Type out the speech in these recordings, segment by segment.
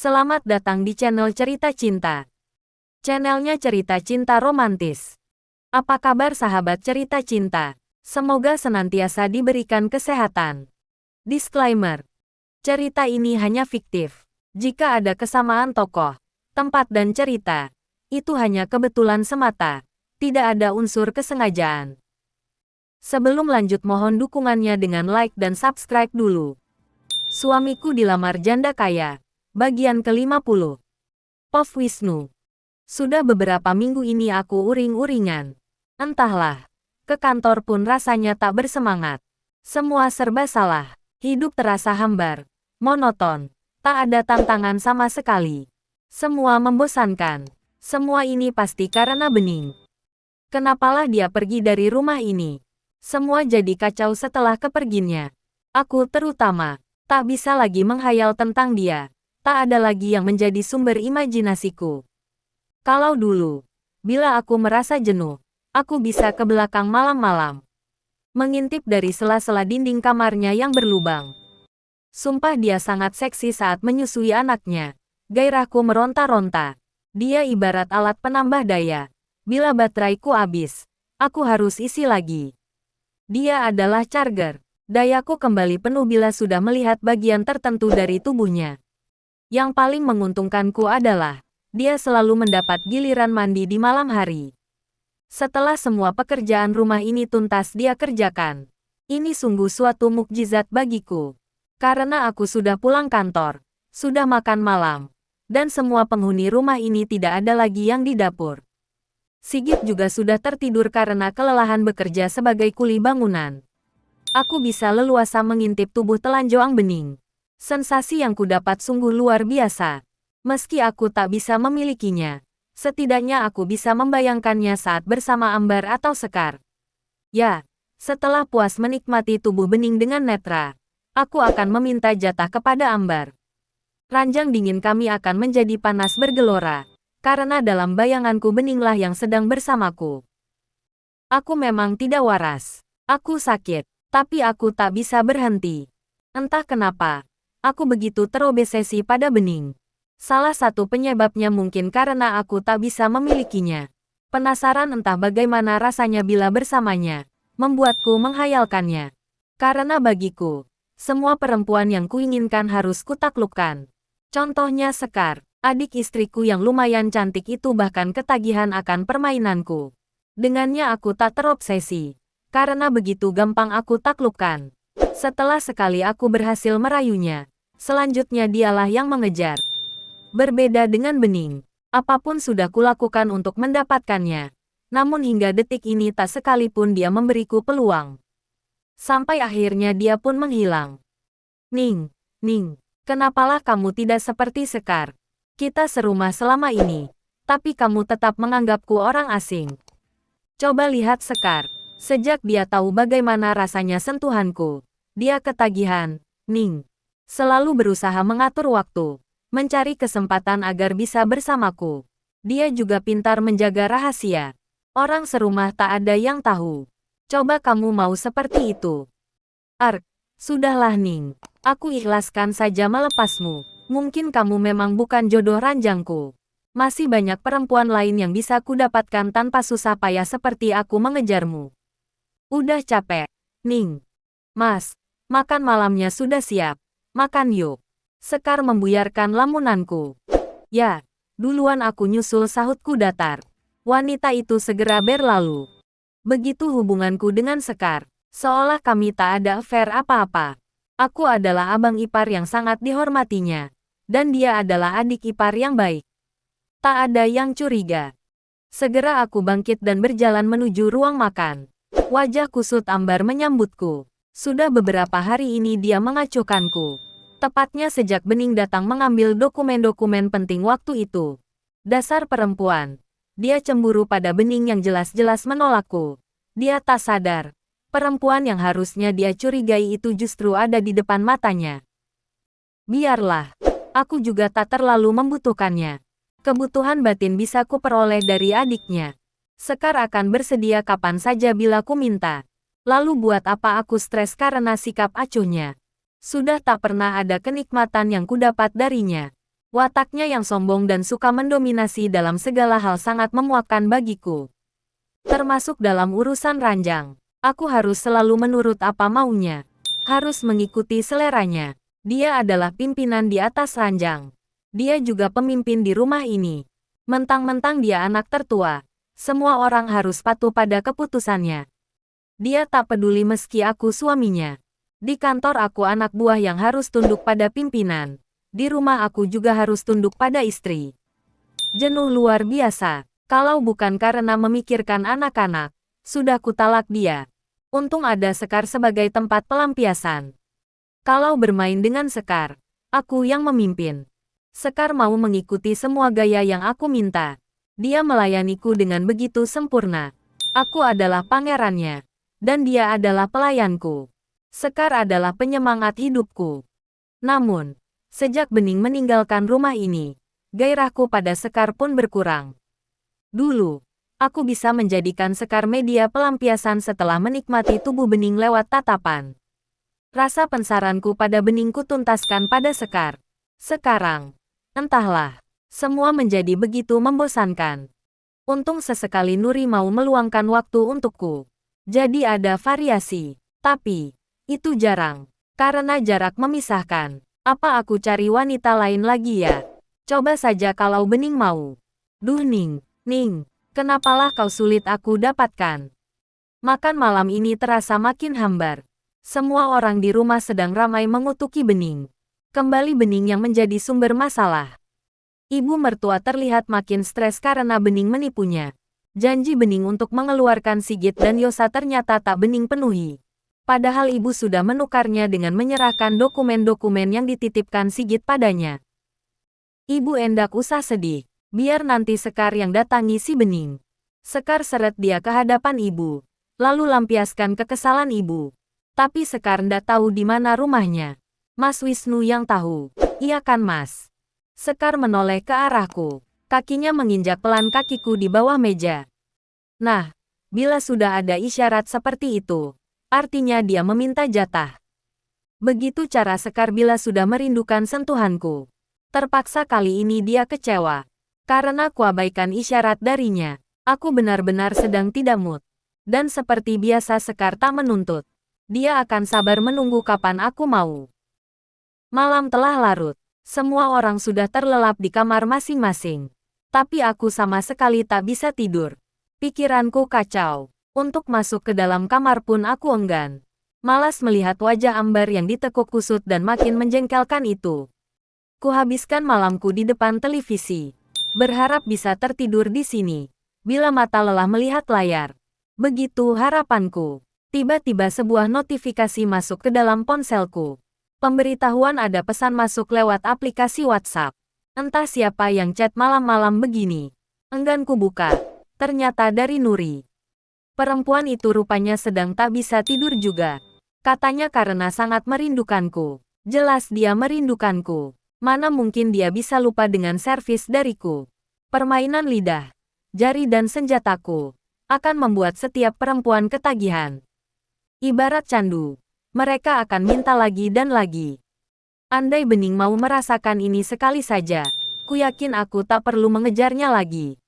Selamat datang di channel Cerita Cinta. Channelnya cerita cinta romantis. Apa kabar sahabat cerita cinta? Semoga senantiasa diberikan kesehatan. Disclaimer. Cerita ini hanya fiktif. Jika ada kesamaan tokoh, tempat dan cerita, itu hanya kebetulan semata. Tidak ada unsur kesengajaan. Sebelum lanjut mohon dukungannya dengan like dan subscribe dulu. Suamiku dilamar janda kaya. Bagian ke-50. Pov Wisnu. Sudah beberapa minggu ini aku uring-uringan. Entahlah. Ke kantor pun rasanya tak bersemangat. Semua serba salah. Hidup terasa hambar. Monoton. Tak ada tantangan sama sekali. Semua membosankan. Semua ini pasti karena Bening. Kenapalah dia pergi dari rumah ini? Semua jadi kacau setelah kepergiannya. Aku terutama, tak bisa lagi menghayal tentang dia. Tak ada lagi yang menjadi sumber imajinasiku. Kalau dulu, bila aku merasa jenuh, aku bisa ke belakang malam-malam. Mengintip dari sela-sela dinding kamarnya yang berlubang. Sumpah dia sangat seksi saat menyusui anaknya. Gairahku meronta-ronta. Dia ibarat alat penambah daya. Bila bateraiku habis, aku harus isi lagi. Dia adalah charger. Dayaku kembali penuh bila sudah melihat bagian tertentu dari tubuhnya. Yang paling menguntungkanku adalah, dia selalu mendapat giliran mandi di malam hari. Setelah semua pekerjaan rumah ini tuntas dia kerjakan. Ini sungguh suatu mukjizat bagiku. Karena aku sudah pulang kantor, sudah makan malam, dan semua penghuni rumah ini tidak ada lagi yang di dapur. Sigit juga sudah tertidur karena kelelahan bekerja sebagai kuli bangunan. Aku bisa leluasa mengintip tubuh telanjang Bening. Sensasi yang kudapat sungguh luar biasa. Meski aku tak bisa memilikinya, setidaknya aku bisa membayangkannya saat bersama Ambar atau Sekar. Ya, setelah puas menikmati tubuh Bening dengan netra, aku akan meminta jatah kepada Ambar. Ranjang dingin kami akan menjadi panas bergelora, karena dalam bayanganku Beninglah yang sedang bersamaku. Aku memang tidak waras. Aku sakit, tapi aku tak bisa berhenti. Entah kenapa. Aku begitu terobsesi pada Bening. Salah satu penyebabnya mungkin karena aku tak bisa memilikinya. Penasaran entah bagaimana rasanya bila bersamanya, membuatku menghayalkannya. Karena bagiku, semua perempuan yang kuinginkan harus kutaklukkan. Contohnya Sekar, adik istriku yang lumayan cantik itu bahkan ketagihan akan permainanku. Dengannya aku tak terobsesi, karena begitu gampang aku taklukkan. Setelah sekali aku berhasil merayunya, selanjutnya dialah yang mengejar. Berbeda dengan Bening, apapun sudah kulakukan untuk mendapatkannya. Namun hingga detik ini tak sekalipun dia memberiku peluang. Sampai akhirnya dia pun menghilang. Ning, kenapalah kamu tidak seperti Sekar? Kita serumah selama ini, tapi kamu tetap menganggapku orang asing. Coba lihat Sekar, sejak dia tahu bagaimana rasanya sentuhanku, dia ketagihan, Ning. Selalu berusaha mengatur waktu, mencari kesempatan agar bisa bersamaku. Dia juga pintar menjaga rahasia. Orang serumah tak ada yang tahu. Coba kamu mau seperti itu. Ark, sudahlah Ning. Aku ikhlaskan saja melepasmu. Mungkin kamu memang bukan jodoh ranjangku. Masih banyak perempuan lain yang bisa kudapatkan tanpa susah payah seperti aku mengejarmu. Udah capek, Ning. Mas, makan malamnya sudah siap. Makan yuk. Sekar membuyarkan lamunanku. Ya, duluan aku nyusul sahutku datar. Wanita itu segera berlalu. Begitu hubunganku dengan Sekar, seolah kami tak ada affair apa-apa. Aku adalah abang ipar yang sangat dihormatinya. Dan dia adalah adik ipar yang baik. Tak ada yang curiga. Segera aku bangkit dan berjalan menuju ruang makan. Wajah kusut Ambar menyambutku. Sudah beberapa hari ini dia mengacuhkanku. Tepatnya sejak Bening datang mengambil dokumen-dokumen penting waktu itu. Dasar perempuan. Dia cemburu pada Bening yang jelas-jelas menolakku. Dia tak sadar. Perempuan yang harusnya dia curigai itu justru ada di depan matanya. Biarlah. Aku juga tak terlalu membutuhkannya. Kebutuhan batin bisa kuperoleh dari adiknya. Sekar akan bersedia kapan saja bila ku minta. Lalu buat apa aku stres karena sikap acuhnya? Sudah tak pernah ada kenikmatan yang kudapat darinya. Wataknya yang sombong dan suka mendominasi dalam segala hal sangat memuakkan bagiku. Termasuk dalam urusan ranjang. Aku harus selalu menurut apa maunya. Harus mengikuti seleranya. Dia adalah pimpinan di atas ranjang. Dia juga pemimpin di rumah ini. Mentang-mentang dia anak tertua. Semua orang harus patuh pada keputusannya. Dia tak peduli meski aku suaminya. Di kantor aku anak buah yang harus tunduk pada pimpinan. Di rumah aku juga harus tunduk pada istri. Jenuh luar biasa. Kalau bukan karena memikirkan anak-anak, sudah kutalak dia. Untung ada Sekar sebagai tempat pelampiasan. Kalau bermain dengan Sekar, aku yang memimpin. Sekar mau mengikuti semua gaya yang aku minta. Dia melayaniku dengan begitu sempurna. Aku adalah pangerannya. Dan dia adalah pelayanku. Sekar adalah penyemangat hidupku. Namun, sejak Bening meninggalkan rumah ini, gairahku pada Sekar pun berkurang. Dulu, aku bisa menjadikan Sekar media pelampiasan setelah menikmati tubuh Bening lewat tatapan. Rasa pensaranku pada Bening kutuntaskan pada Sekar. Sekarang, entahlah, semua menjadi begitu membosankan. Untung sesekali Nuri mau meluangkan waktu untukku. Jadi ada variasi. Tapi, itu jarang. Karena jarak memisahkan. Apa aku cari wanita lain lagi ya? Coba saja kalau Bening mau. Duh Ning, kenapalah kau sulit aku dapatkan? Makan malam ini terasa makin hambar. Semua orang di rumah sedang ramai mengutuki Bening. Kembali Bening yang menjadi sumber masalah. Ibu mertua terlihat makin stres karena Bening menipunya. Janji Bening untuk mengeluarkan Sigit dan Yosa ternyata tak Bening penuhi. Padahal ibu sudah menukarnya dengan menyerahkan dokumen-dokumen yang dititipkan Sigit padanya. Ibu endak usah sedih, biar nanti Sekar yang datangi si Bening. Sekar seret dia ke hadapan ibu, lalu lampiaskan kekesalan ibu. Tapi Sekar ndak tahu di mana rumahnya. Mas Wisnu yang tahu. Iya kan Mas? Sekar menoleh ke arahku. Kakinya menginjak pelan kakiku di bawah meja. Nah, bila sudah ada isyarat seperti itu, artinya dia meminta jatah. Begitu cara Sekar bila sudah merindukan sentuhanku. Terpaksa kali ini dia kecewa. Karena kuabaikan isyarat darinya. Aku benar-benar sedang tidak mood. Dan seperti biasa Sekar tak menuntut. Dia akan sabar menunggu kapan aku mau. Malam telah larut. Semua orang sudah terlelap di kamar masing-masing. Tapi aku sama sekali tak bisa tidur. Pikiranku kacau. Untuk masuk ke dalam kamar pun aku enggan. Malas melihat wajah Ambar yang ditekuk kusut dan makin menjengkelkan itu. Kuhabiskan malamku di depan televisi. Berharap bisa tertidur di sini. Bila mata lelah melihat layar. Begitu harapanku. Tiba-tiba sebuah notifikasi masuk ke dalam ponselku. Pemberitahuan ada pesan masuk lewat aplikasi WhatsApp. Entah siapa yang chat malam-malam begini. Enggan ku buka. Ternyata dari Nuri. Perempuan itu rupanya sedang tak bisa tidur juga. Katanya karena sangat merindukanku. Jelas dia merindukanku. Mana mungkin dia bisa lupa dengan servis dariku. Permainan lidah, jari dan senjataku akan membuat setiap perempuan ketagihan. Ibarat candu, mereka akan minta lagi dan lagi. Andai Bening mau merasakan ini sekali saja, ku yakin aku tak perlu mengejarnya lagi.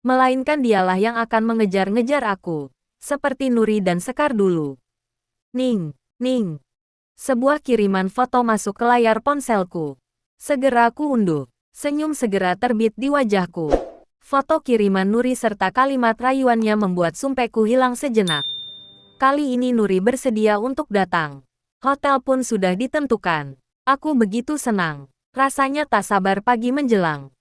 Melainkan dialah yang akan mengejar-ngejar aku, seperti Nuri dan Sekar dulu. Ning. Sebuah kiriman foto masuk ke layar ponselku. Segera ku unduh. Senyum segera terbit di wajahku. Foto kiriman Nuri serta kalimat rayuannya membuat sumpahku hilang sejenak. Kali ini Nuri bersedia untuk datang. Hotel pun sudah ditentukan. Aku begitu senang. Rasanya tak sabar pagi menjelang.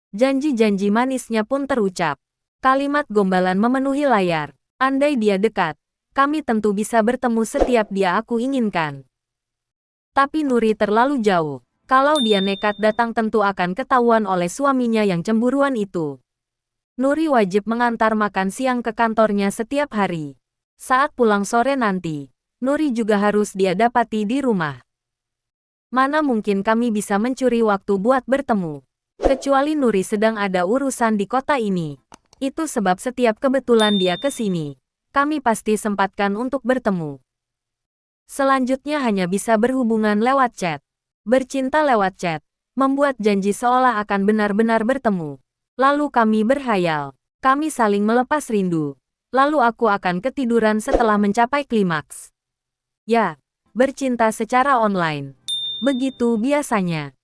Janji-janji manisnya pun terucap. Kalimat gombalan memenuhi layar. Andai dia dekat, kami tentu bisa bertemu setiap dia aku inginkan. Tapi Nuri terlalu jauh. Kalau dia nekat datang tentu akan ketahuan oleh suaminya yang cemburuan itu. Nuri wajib mengantar makan siang ke kantornya setiap hari. Saat pulang sore nanti, Nuri juga harus dia dapati di rumah. Mana mungkin kami bisa mencuri waktu buat bertemu. Kecuali Nuri sedang ada urusan di kota ini. Itu sebab setiap kebetulan dia ke sini, kami pasti sempatkan untuk bertemu. Selanjutnya hanya bisa berhubungan lewat chat. Bercinta lewat chat, membuat janji seolah akan benar-benar bertemu. Lalu kami berhayal. Kami saling melepas rindu. Lalu aku akan ketiduran setelah mencapai klimaks. Ya, bercinta secara online. Begitu biasanya.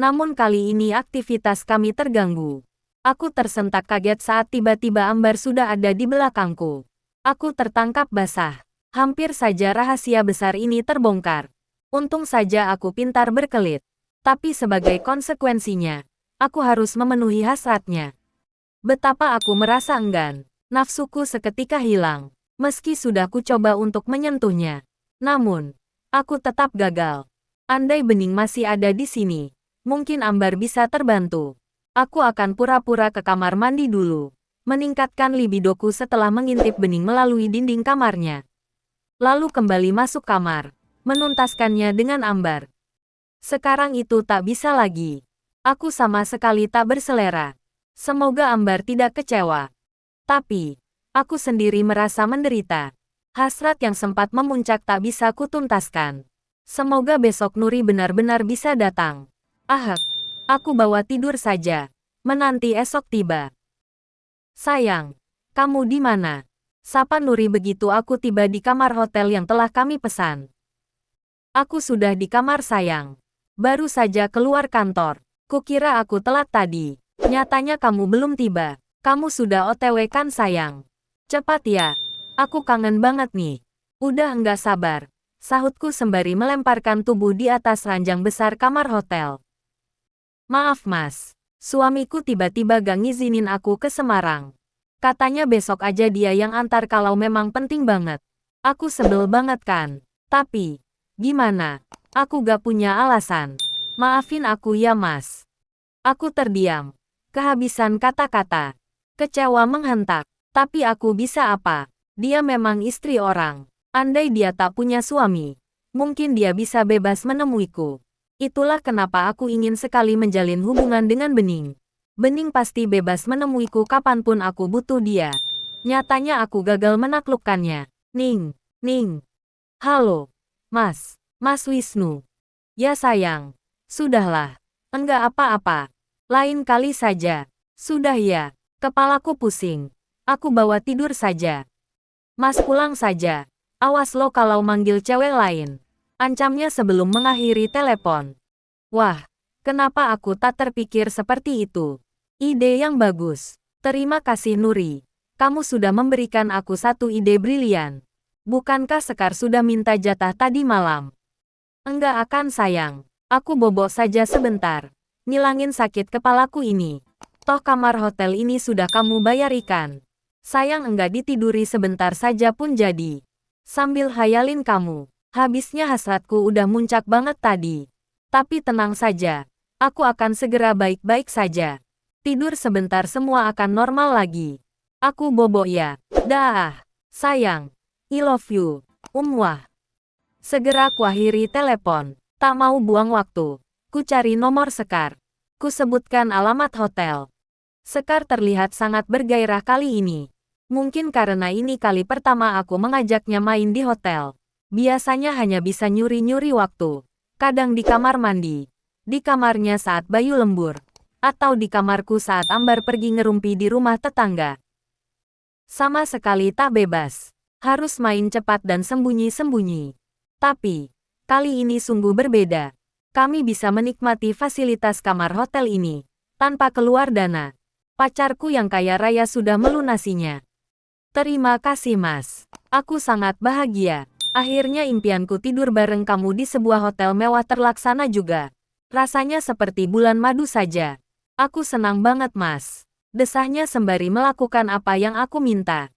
Namun kali ini aktivitas kami terganggu. Aku tersentak kaget saat tiba-tiba Ambar sudah ada di belakangku. Aku tertangkap basah. Hampir saja rahasia besar ini terbongkar. Untung saja aku pintar berkelit. Tapi sebagai konsekuensinya, aku harus memenuhi hasratnya. Betapa aku merasa enggan. Nafsuku seketika hilang. Meski sudah kucoba untuk menyentuhnya. Namun, aku tetap gagal. Andai Bening masih ada di sini, mungkin Ambar bisa terbantu. Aku akan pura-pura ke kamar mandi dulu. Meningkatkan libidoku setelah mengintip Bening melalui dinding kamarnya. Lalu kembali masuk kamar. Menuntaskannya dengan Ambar. Sekarang itu tak bisa lagi. Aku sama sekali tak berselera. Semoga Ambar tidak kecewa. Tapi, aku sendiri merasa menderita. Hasrat yang sempat memuncak tak bisa kutuntaskan. Semoga besok Nuri benar-benar bisa datang. Ahak, aku bawa tidur saja. Menanti esok tiba. Sayang, kamu di mana? Sapa Nuri begitu aku tiba di kamar hotel yang telah kami pesan. Aku sudah di kamar sayang. Baru saja keluar kantor. Kukira aku telat tadi. Nyatanya kamu belum tiba. Kamu sudah OTW kan sayang? Cepat ya. Aku kangen banget nih. Udah enggak sabar. Sahutku sembari melemparkan tubuh di atas ranjang besar kamar hotel. Maaf mas. Suamiku tiba-tiba gak ngizinin aku ke Semarang. Katanya besok aja dia yang antar kalau memang penting banget. Aku sebel banget kan. Tapi, gimana? Aku gak punya alasan. Maafin aku ya mas. Aku terdiam. Kehabisan kata-kata. Kecewa menghentak. Tapi aku bisa apa? Dia memang istri orang. Andai dia tak punya suami, mungkin dia bisa bebas menemuiku. Itulah kenapa aku ingin sekali menjalin hubungan dengan Bening. Bening pasti bebas menemuiku kapanpun aku butuh dia. Nyatanya aku gagal menaklukkannya. Ning, Ning. Halo, Mas. Mas Wisnu. Ya sayang. Sudahlah. Enggak apa-apa. Lain kali saja. Sudah ya. Kepalaku pusing. Aku bawa tidur saja. Mas pulang saja. Awas lo kalau manggil cewek lain. Ancamnya sebelum mengakhiri telepon. Wah, kenapa aku tak terpikir seperti itu? Ide yang bagus. Terima kasih Nuri. Kamu sudah memberikan aku satu ide brilian. Bukankah Sekar sudah minta jatah tadi malam? Enggak akan sayang. Aku bobok saja sebentar. Ngilangin sakit kepalaku ini. Toh kamar hotel ini sudah kamu bayar ikan. Sayang enggak ditiduri sebentar saja pun jadi. Sambil hayalin kamu. Habisnya hasratku udah muncak banget tadi. Tapi tenang saja. Aku akan segera baik-baik saja. Tidur sebentar semua akan normal lagi. Aku bobok ya. Dah. Sayang. I love you. Umwah. Segera kuakhiri telepon. Tak mau buang waktu. Ku cari nomor Sekar. Ku sebutkan alamat hotel. Sekar terlihat sangat bergairah kali ini. Mungkin karena ini kali pertama aku mengajaknya main di hotel. Biasanya hanya bisa nyuri-nyuri waktu. Kadang di kamar mandi. Di kamarnya saat Bayu lembur. Atau di kamarku saat Ambar pergi ngerumpi di rumah tetangga. Sama sekali tak bebas. Harus main cepat dan sembunyi-sembunyi. Tapi, kali ini sungguh berbeda. Kami bisa menikmati fasilitas kamar hotel ini. Tanpa keluar dana. Pacarku yang kaya raya sudah melunasinya. Terima kasih mas. Aku sangat bahagia. Akhirnya impianku tidur bareng kamu di sebuah hotel mewah terlaksana juga. Rasanya seperti bulan madu saja. Aku senang banget mas. Desahnya sembari melakukan apa yang aku minta.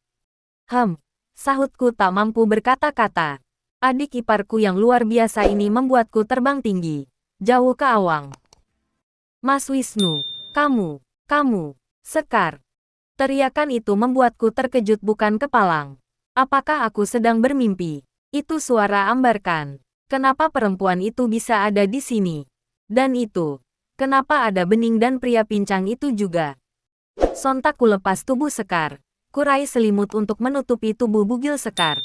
Sahutku tak mampu berkata-kata. Adik iparku yang luar biasa ini membuatku terbang tinggi. Jauh ke awang. Mas Wisnu, kamu, Sekar. Teriakan itu membuatku terkejut bukan kepalang. Apakah aku sedang bermimpi? Itu suara Ambar kan? Kenapa perempuan itu bisa ada di sini? Dan itu, kenapa ada Bening dan pria pincang itu juga? Sontak ku lepas tubuh Sekar. Kurai selimut untuk menutupi tubuh bugil Sekar.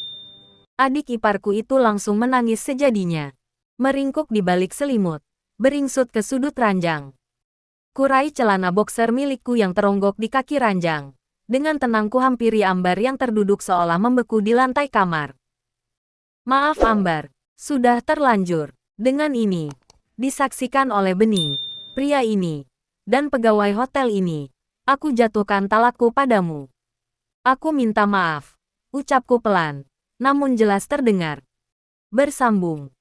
Adik iparku itu langsung menangis sejadinya. Meringkuk di balik selimut. Beringsut ke sudut ranjang. Kurai celana boxer milikku yang teronggok di kaki ranjang. Dengan tenang ku hampiri Ambar yang terduduk seolah membeku di lantai kamar. Maaf Ambar, sudah terlanjur. Dengan ini, disaksikan oleh Bening, pria ini, dan pegawai hotel ini, aku jatuhkan talakku padamu. Aku minta maaf, ucapku pelan, namun jelas terdengar. Bersambung.